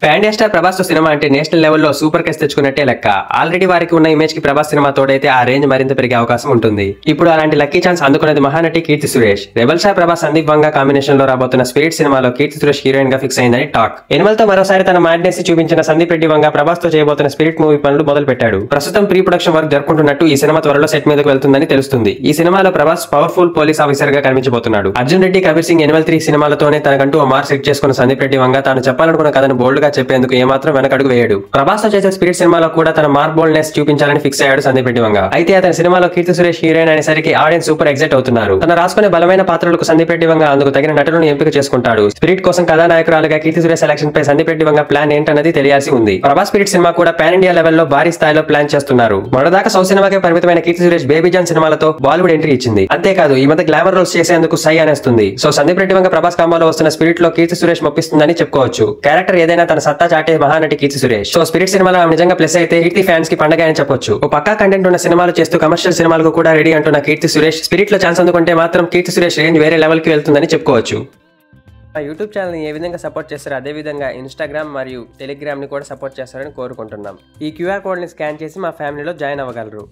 Pan India star Prabhas తో cinema అంటే national లెవెల్లో సూపర్ కేస్ తెచ్చుకున్నట్టే లెక్క. ఆల్రెడీ వారికి ఉన్న ఇమేజ్ కి ప్రభాస్ సినిమా తోడైతే ఆ రేంజ్ మరింత పెరిగే అవకాశం ఉంటుంది. ఇప్పుడు అలాంటి lucky chance అందుకున్నది Mahanati Keerthy Suresh. Rebel star Prabhas Sandeep వంగ కాంబినేషన్ లో రాబోతున్న స్పిరిట్ సినిమాలో కీర్తి సురేష్ హీరోయిన్ గా ఫిక్స్ అయిందని టాక్. ఎనిమల్ మరోసారి తన మ్యాడ్నెస్ చూపించిన సందీప్ రెడ్డి వంగ ప్రభాస్ తో చేయబోతున్న స్పిరిట్ మూవీ పనులు మొదలు పెట్టాడు. ప్రస్తుతం ప్రీ ప్రొడక్షన్ వర్క్ జరుపుకుంటున్నట్టు ఈ సినిమా త్వరలో సెట్ మీదకు వెళ్తుందని తెలుస్తుంది. ఈ సినిమాలో ప్రభాస్ పవర్ఫుల్ పోలీస్ ఆఫీసర్ గా కనిపించబోతున్నాడు. అర్జున్ రెడ్డి, కబీర్ సింగ్, ఎనిమల్ 3 సినిమాలతోనే తనకంటూ ఓ మార్క్ సెట్ చేసుకున్న సందీప్ రెడ్డి వంగ తాను చెప్పాలనుకున్న కథను బోల్డ్ గా చెప్పేందుకు ఏమాత్రం వెనకడుగు వేయడు. ప్రభాస్ తో చేసే స్పిరిట్ సినిమాలో కూడా తన మార్క్ బోల్డ్నెస్ చూపించాలని ఫిక్స్ అయ్యాడు సందీప్ రెడ్డి వంగ. అయితే అతని సినిమాలో కీర్తి సురేష్ హీరోయిన్ అనేసరికి ఆడియన్స్ సూపర్ ఎగ్జైట్ అవుతున్నారు. తన రాసుకునే బలమైన పాత్రలకు సందీప్ రెడ్డి వంగ అందుకు తగిన నటులను ఎంపిక చేసుకుంటాడు. స్పిరిట్ కోసం కథానాయకురాలుగా కీర్తి సురేష్ సెలక్షన్ పై సందీప్ రెడ్డి వంగ ప్లాన్ ఏంటన్నది తెలియాల్సి ఉంది. ప్రభాస్ స్పిరిట్ సినిమా కూడా పాన్ ఇండియా లెవెల్లో భారీ స్థాయిలో ప్లాన్ చేస్తున్నారు. మొదటిదాకా సౌత్ సినిమాకే పరిమితమైన కీర్తి సురేష్ బేబీ జాన్ సినిమాలతో బాలీవుడ్ ఎంట్రీ ఇచ్చింది. అంతేకాదు ఈ మధ్య గ్లామర్ రోల్స్ చేసేందుకు సై అనేస్తుంది. సో సందీప్ రెడ్డి వంగ ప్రభాస్ కాంబోలో వస్తున్న స్పిరిట్ లో కీర్తి సురేష్ మొప్పిస్తుందని చెప్పుకోవచ్చు. క్యారెక్టర్ ఏదైనా తన సత్తా చాటే మహానటి కీర్తి సురేష్. సో స్పిరిట్ సినిమాలో నిజంగా ప్లస్ అయితే కీర్తి ఫ్యాన్స్ కి పండగ అని చెప్పొచ్చు. ఓ పక్కా కంటెంట్ ఉన్న సినిమాలు చేస్తూ కమర్షియల్ సినిమాలకు కూడా రెడీ అంటున్న కీర్తి సురేష్ స్పిరిట్ లో ఛాన్స్ అందుకుంటే మాత్రం కీర్తి సురేష్ రేంజ్ వేరే లెవెల్ కి వెళ్తుందని చెప్పుకోవచ్చు. మా యూట్యూబ్ ఛానల్ ని ఏ విధంగా సపోర్ట్ చేస్తారో అదే విధంగా ఇన్స్టాగ్రామ్ మరియు టెలిగ్రామ్ ని కూడా సపోర్ట్ చేస్తారని కోరుకుంటున్నాం. ఈ క్యూఆర్ కోడ్ ని స్కాన్ చేసి మా ఫ్యామిలీలో జాయిన్ అవ్వగలరు.